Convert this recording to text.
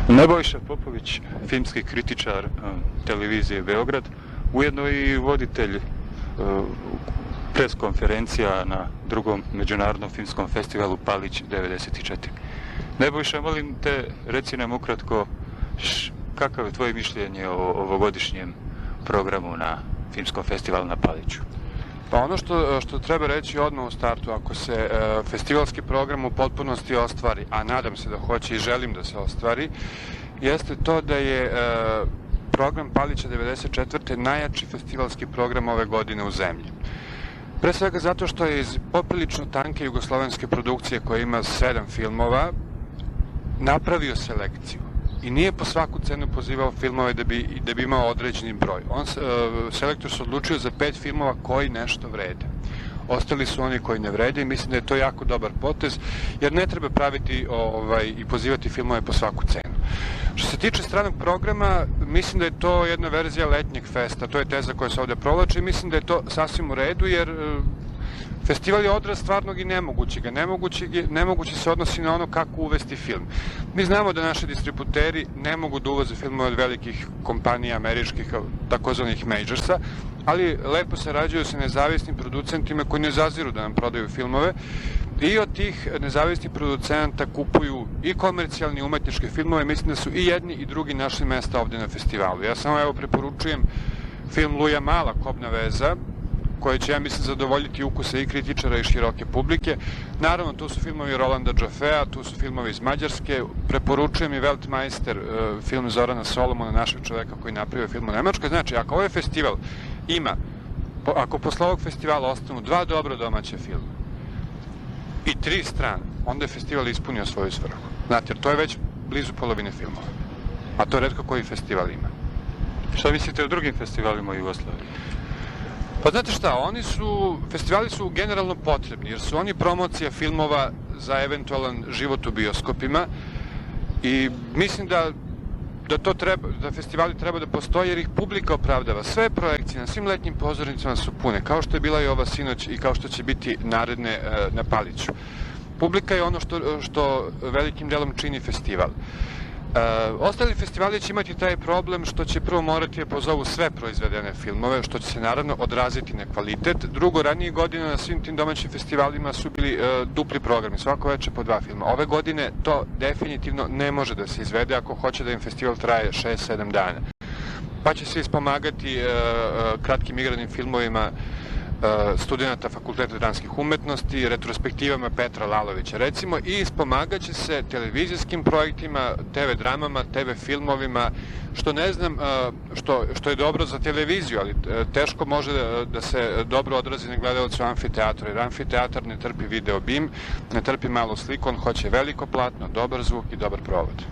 Nebojša Popović, filmski kritičar televizije Beograd, ujedno i voditelj preskonferencija na drugom međunarodnom filmskom festivalu Palić 94. Nebojša, molim te, reci nam ukratko kakav je tvoje mišljenje o ovogodišnjem programu na filmskom festivalu na Paliću? Pa ono što treba reći odmah u startu, ako se festivalski program u potpunosti ostvari, a nadam se da hoće i želim da se ostvari, jeste to da je program Palića 94. najjači festivalski program ove godine u zemlji. Pre svega zato što je iz poprilično tanke jugoslovenske produkcije koja ima 7 filmova napravio selekciju i nije po svaku cenu pozivao filmove da bi imao određeni broj. Selektor se odlučio za 5 filmova koji nešto vrede. Ostali su oni koji ne vrede i mislim da je to jako dobar potez, jer ne treba praviti i pozivati filmove po svaku cenu. Što se tiče stranog programa, mislim da je to jedna verzija letnjeg festa, to je teza koja se ovde provlači i mislim da je to sasvim u redu, jer festival je odraz stvarnog i nemogućega. Nemoguće se odnosi na ono kako uvesti film. Mi znamo da naši distributeri ne mogu da uvoze filmove od velikih kompanija američkih, takozvanih majorsa, ali lepo sarađuju sa nezavisnim producentima koji ne zaziru da nam prodaju filmove i od tih nezavisnih producenta kupuju i komercijalni umetničke filmove. Mislim da su i jedni i drugi našli mesta ovde na festivalu. Ja samo preporučujem film Luja Mala, Kobna veza, koje će, ja mislim, zadovoljiti ukuse i kritičara i široke publike. Naravno, tu su filmovi Rolanda Džofea, tu su filmovi iz Mađarske. Preporučujem i Weltmeister, film Zorana Solomona, našeg čoveka koji napravio film u Nemačkoj. Znači, ako ovaj festival ima, ako posle ovog festivala ostanu 2 dobro domaće filma i 3 strane, onda je festival ispunio svoju svrhu. Znate, jer to je već blizu polovine filmova. A to retko koji festival ima. Šta mislite o drugim festivalima u Jugoslaviji? Pa znate šta, festivali su generalno potrebni, jer su oni promocija filmova za eventualan život u bioskopima i mislim da festivali treba da postoje jer ih publika opravdava. Sve projekcije na svim letnjim pozornicama su pune, kao što je bila i ova sinoć i kao što će biti naredne na Paliću. Publika je ono što velikim delom čini festival. Ostali festivali će imati taj problem što će prvo morati da pozovu sve proizvedene filmove, što će se naravno odraziti na kvalitet. Drugo, ranije godine na svim tim domaćim festivalima su bili dupli programi, svako veče po 2 filma. Ove godine to definitivno ne može da se izvede ako hoće da im festival traje 6-7 dana. Pa će se ispomagati kratkim igranim filmovima studenta Fakulteta dramskih umetnosti, retrospektivama Petra Lalovića, recimo, i ispomagat će se televizijskim projektima, TV dramama, TV filmovima, što ne znam, što je dobro za televiziju, ali teško može da se dobro odrazi na gledalcu amfiteatru, jer amfiteatar ne trpi video bim, ne trpi malu sliku, on hoće veliko platno, dobar zvuk i dobar provod.